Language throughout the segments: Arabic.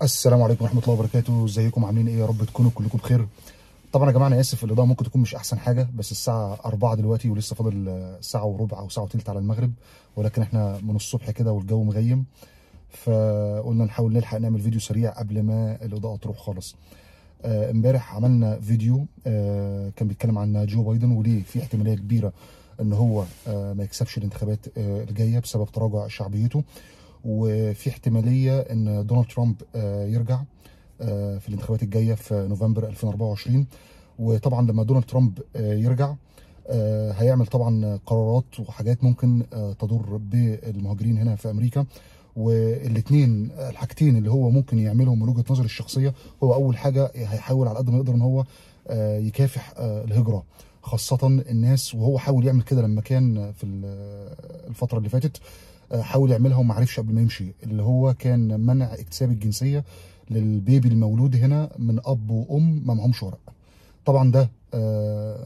السلام عليكم ورحمة الله وبركاته. ازيكم عاملين ايه؟ يا رب تكونوا كلكم بخير. طبعا يا جماعة انا اسف، الاضاءة ممكن تكون مش احسن حاجة، بس الساعة 4 دلوقتي ولسه فاضل ساعة وربع او ساعة وتلت على المغرب، ولكن احنا من الصبح كده والجو مغيم، فقلنا نحاول نلحق نعمل فيديو سريع قبل ما الاضاءة تروح خالص. امبارح عملنا فيديو كان بيتكلم عن جو بايدن وليه في احتمالية كبيرة ان هو ما يكسبش الانتخابات الجاية بسبب تراجع شعبيته، وفي احتماليه ان دونالد ترامب يرجع في الانتخابات الجايه في نوفمبر 2024. وطبعا لما دونالد ترامب يرجع هيعمل طبعا قرارات وحاجات ممكن تضر بالمهاجرين هنا في امريكا. والاثنين الحاجتين اللي هو ممكن يعملهم من وجهه نظري الشخصيه، هو اول حاجه هيحاول على قد ما يقدر ان هو يكافح الهجره، خاصه الناس، وهو حاول يعمل كده لما كان في الفتره اللي فاتت، حاول يعملها وما عرفش قبل ما يمشي، اللي هو كان منع اكتساب الجنسيه للبيبي المولود هنا من اب وام ما معهمش ورق. طبعا ده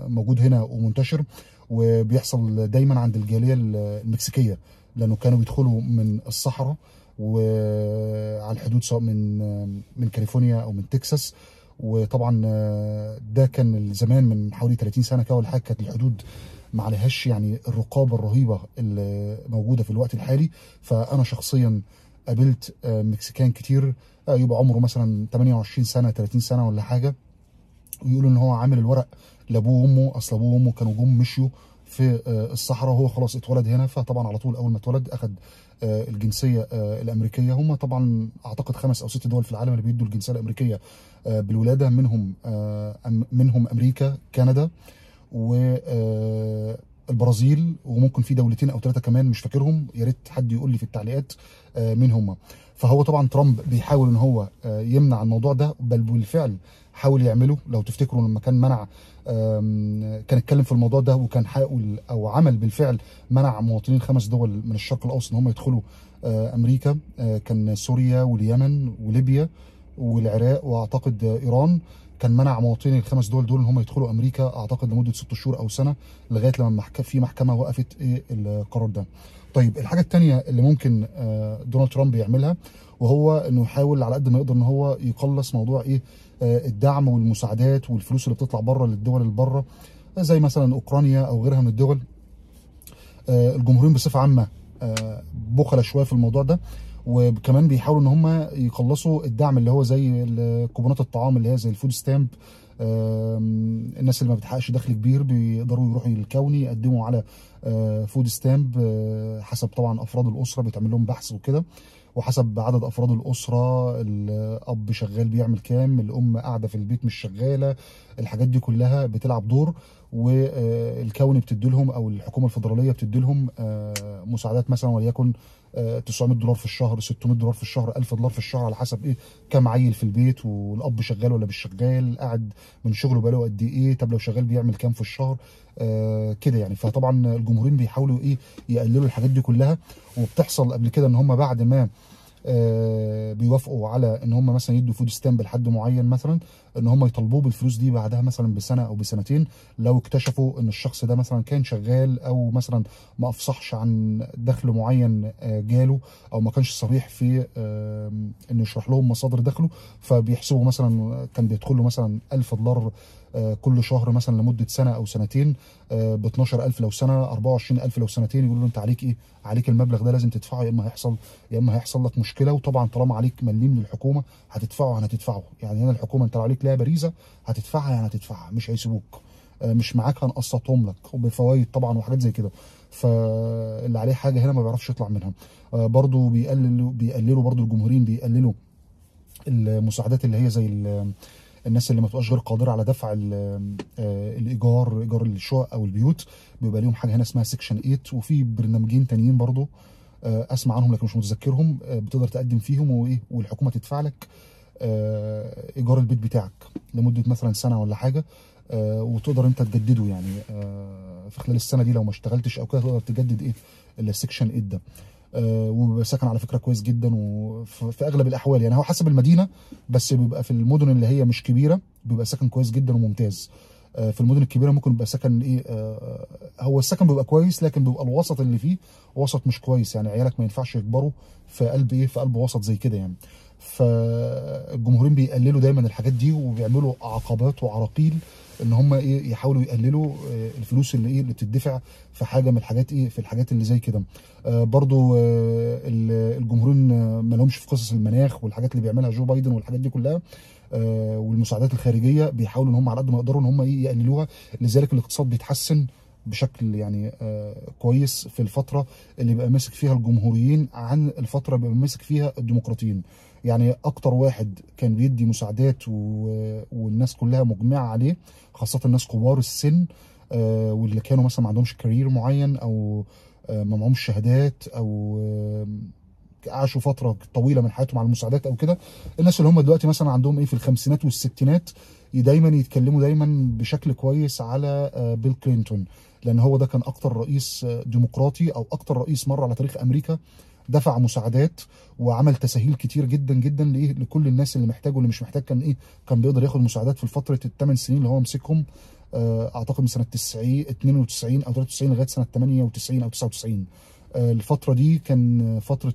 موجود هنا ومنتشر وبيحصل دايما عند الجاليه المكسيكيه، لانه كانوا بيدخلوا من الصحراء وعلى الحدود، سواء من كاليفورنيا او من تكساس. وطبعا ده كان زمان من حوالي 30 سنه كده ولا حاجه، كانت الحدود ما عليهاش يعني الرقابه الرهيبه اللي موجوده في الوقت الحالي. فانا شخصيا قابلت مكسيكان كتير يبقى عمره مثلا 28 سنه 30 سنه ولا حاجه، ويقولوا ان هو عامل الورق لابوه وامه، اصل ابوه وامه كانوا جم مشيوا في الصحراء، وهو خلاص اتولد هنا، فطبعا على طول اول ما اتولد اخذ الجنسيه الامريكيه. هم طبعا اعتقد 5 أو 6 دول في العالم اللي بيدوا الجنسيه الامريكيه بالولاده، منهم امريكا، كندا، والبرازيل، وممكن في دولتين او 3 كمان مش فاكرهم، يا ريت حد يقول لي في التعليقات مين هم. فهو طبعا ترامب بيحاول ان هو يمنع الموضوع ده، بل بالفعل حاول يعمله. لو تفتكروا لما كان منع، كان اتكلم في الموضوع ده، وكان حاول او عمل بالفعل منع مواطنين 5 دول من الشرق الاوسط ان هم يدخلوا امريكا، كان سوريا واليمن وليبيا والعراق واعتقد ايران. كان منع مواطني ال5 دول ان هم يدخلوا امريكا اعتقد لمده 6 شهور او سنه، لغايه لما في محكمه وقفت ايه القرار ده. طيب الحاجه الثانيه اللي ممكن دونالد ترامب يعملها، وهو انه يحاول على قد ما يقدر ان هو يقلص موضوع ايه الدعم والمساعدات والفلوس اللي بتطلع بره للدول اللي بره، زي مثلا اوكرانيا او غيرها من الدول. الجمهوريين بصفه عامه بخلة شويه في الموضوع ده، وكمان بيحاولوا ان هم يقلصوا الدعم اللي هو زي كوبونات الطعام اللي هي زي الفود ستامب. الناس اللي ما بتحققش دخل كبير بيقدروا يروحوا الكوني يقدموا على فود ستامب، حسب طبعا افراد الاسره، بيتعمل لهم بحث وكده، وحسب عدد افراد الاسره، الاب شغال بيعمل كام، الام قاعده في البيت مش شغاله، الحاجات دي كلها بتلعب دور. والكوني بتدي لهم او الحكومه الفدراليه بتدي لهم مساعدات، مثلا وليكن $900 في الشهر، $600 في الشهر، $1000 في الشهر، على حسب ايه كام عيل في البيت، والاب شغال ولا مش شغال، قاعد من شغله بقاله قد ايه، طب لو شغال بيعمل كام في الشهر كده يعني. فطبعا الجمهوريين بيحاولوا ايه يقللوا الحاجات دي كلها، وبتحصل قبل كده ان هم بعد ما بيوافقوا على ان هم مثلا يدوا فود ستامب لحد معين، مثلا ان هم يطالبوه بالفلوس دي بعدها مثلا بسنه او بسنتين، لو اكتشفوا ان الشخص ده مثلا كان شغال، او مثلا ما افصحش عن دخل معين جاله، او ما كانش صريح في انه يشرح لهم مصادر دخله. فبيحسبوا مثلا كان بيدخل له مثلا $1000 كل شهر مثلا لمده سنه او سنتين، ب 12000 لو سنه، 24000 لو سنتين، يقولوا له انت عليك ايه؟ عليك المبلغ ده لازم تدفعه، يا اما هيحصل لك مشكله. وطبعا طالما عليك مليم للحكومه هتدفعه يعني هنا الحكومه انت لو عليك لها باريزه هتدفعها، يعني هتدفعها، مش هيسيبوك، مش معاك هنقسطهم لك، وبفوائد طبعا وحاجات زي كده. فاللي عليه حاجه هنا ما بيعرفش يطلع منها. برضو بيقللوا برضو الجمهوريين بيقللوا المساعدات اللي هي زي الناس اللي ما بتبقاش غير قادره على دفع ايجار الشقق او البيوت، بيبقى ليهم حاجه هنا اسمها سكشن 8. وفي برنامجين تانيين برضو اسمع عنهم لكن مش متذكرهم، بتقدر تقدم فيهم وايه، والحكومه تدفع لك ايجار البيت بتاعك لمده مثلا سنه ولا حاجه، وتقدر انت تجدده يعني في خلال السنه دي، لو ما اشتغلتش او كده تقدر تجدد ايه السكشن 8 ده. وبيبقى سكن على فكره كويس جدا، وفي اغلب الاحوال يعني هو حسب المدينه، بس بيبقى في المدن اللي هي مش كبيره بيبقى سكن كويس جدا وممتاز. في المدن الكبيره ممكن يبقى سكن ايه، هو السكن بيبقى كويس، لكن بيبقى الوسط اللي فيه وسط مش كويس، يعني عيالك ما ينفعش يكبروا في قلب ايه، في قلب وسط زي كده يعني. فالجمهوريين بيقللوا دايما الحاجات دي، وبيعملوا عقبات وعراقيل ان هم ايه يحاولوا يقللوا الفلوس اللي اللي بتدفع في حاجه من الحاجات في الحاجات اللي زي كده. برضو الجمهوريين ما لهمش في قصص المناخ والحاجات اللي بيعملها جو بايدن والحاجات دي كلها، والمساعدات الخارجيه بيحاولوا ان هم على قد ما يقدروا ان هم يقللوها. لذلك الاقتصاد بيتحسن بشكل يعني كويس في الفتره اللي بيبقى ماسك فيها الجمهوريين عن الفتره اللي بيبقى ماسك فيها الديمقراطيين. يعني اكتر واحد كان بيدي مساعدات والناس كلها مجمعه عليه، خاصه الناس كبار السن واللي كانوا مثلا ما عندهمش كارير معين، او ما معهمش شهادات، او عاشوا فتره طويله من حياتهم على المساعدات او كده. الناس اللي هم دلوقتي مثلا عندهم في الخمسينات والستينات دايما يتكلموا دايما بشكل كويس على بيل كلينتون، لان هو ده كان اكتر رئيس ديمقراطي او اكتر رئيس مر على تاريخ امريكا دفع مساعدات وعمل تسهيل كتير جدا جدا لكل الناس اللي محتاج واللي مش محتاج. كان كان بيقدر ياخد مساعدات في فتره ال8 سنين اللي هو مسكهم، اعتقد من سنه 92 او 93 لغايه سنه 98 او 99. الفترة دي كان فترة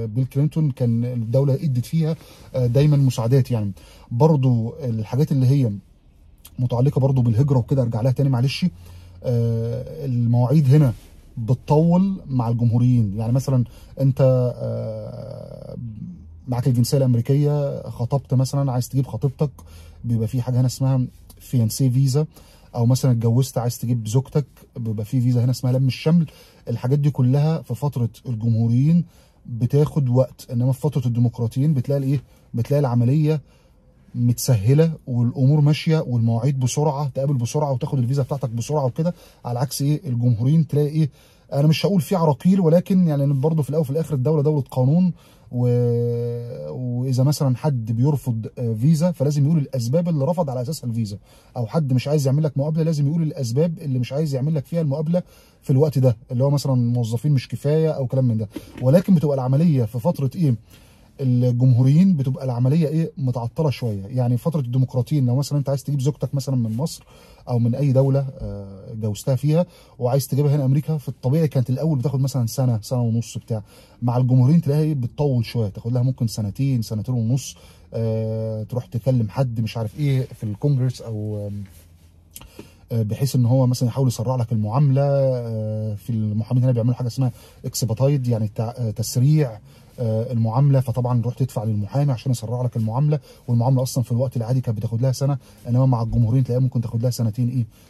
بيل كلينتون، كان الدولة ادت فيها دايما مساعدات. يعني برضو الحاجات اللي هي متعلقة برضو بالهجرة وكده ارجع لها تاني معلش. المواعيد هنا بتطول مع الجمهوريين. يعني مثلا انت معاك الجنسية الامريكية، خطبت مثلا عايز تجيب خطيبتك، بيبقى في حاجة هنا اسمها فيانسي فيزا، او مثلا اتجوزت عايز تجيب زوجتك بيبقى في فيزا هنا اسمها لم الشمل. الحاجات دي كلها في فتره الجمهوريين بتاخد وقت، انما في فتره الديمقراطيين بتلاقي العمليه متسهله والامور ماشيه والمواعيد بسرعه، تقابل بسرعه وتاخد الفيزا بتاعتك بسرعه وكده. على عكس الجمهوريين تلاقي انا مش هقول في عراقيل، ولكن يعني برضه في الاول وفي الاخر الدوله دوله قانون، واذا مثلا حد بيرفض فيزا فلازم يقول الاسباب اللي رفض على اساسها الفيزا، او حد مش عايز يعمل لك مقابله لازم يقول الاسباب اللي مش عايز يعمل لك فيها المقابله في الوقت ده، اللي هو مثلا موظفين مش كفايه او كلام من ده. ولكن بتبقى العمليه في فتره الجمهوريين بتبقى العمليه متعطله شويه. يعني فتره الديمقراطيين لو مثلا انت عايز تجيب زوجتك مثلا من مصر او من اي دوله جوزتها فيها وعايز تجيبها هنا امريكا، في الطبيعي كانت الاول بتاخد مثلا سنه ونص بتاع. مع الجمهوريين تلاقيها بتطول شويه، تاخد لها ممكن سنتين ونص. تروح تكلم حد مش عارف في الكونجرس، او بحيث ان هو مثلا يحاول يسرع لك المعامله. في المحامين هنا بيعملوا حاجه اسمها اكسباتايد، يعني تسريع المعامله. فطبعا تروح تدفع للمحامي عشان يسرع لك المعامله، والمعامله اصلا في الوقت العادي كانت بتاخد لها سنه، انما مع الجمهوريين تلاقيها ممكن تاخد لها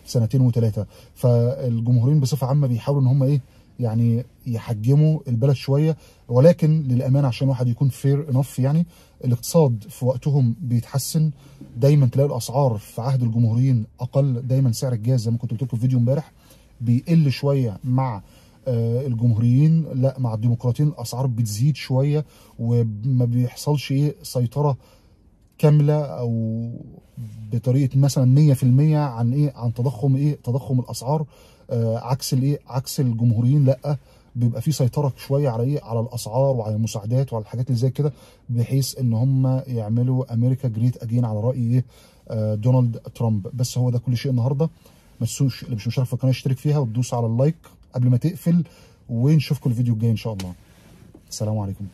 سنتين وثلاثه. فالجمهوريين بصفه عامه بيحاولوا ان هم يعني يحجموا البلد شويه. ولكن للامانه عشان واحد يكون فير انف، يعني الاقتصاد في وقتهم بيتحسن. دايما تلاقي الاسعار في عهد الجمهوريين اقل، دايما سعر الجاز زي ما كنت قلت لكم في فيديو امبارح بيقل شويه مع الجمهوريين. لا مع الديمقراطيين الاسعار بتزيد شويه، وما بيحصلش سيطره كامله او بطريقه مثلا 100% عن تضخم الاسعار. عكس الجمهوريين، لا بيبقى في سيطره شويه على الاسعار وعلى المساعدات وعلى الحاجات اللي زي كده، بحيث ان هم يعملوا امريكا جريت اجين على راي دونالد ترامب. بس هو ده كل شيء النهارده. ما تنسوش اللي مش مشترك في القناه يشترك فيها وتدوس على اللايك قبل ما تقفل، ونشوفكم الفيديو الجاي ان شاء الله. السلام عليكم.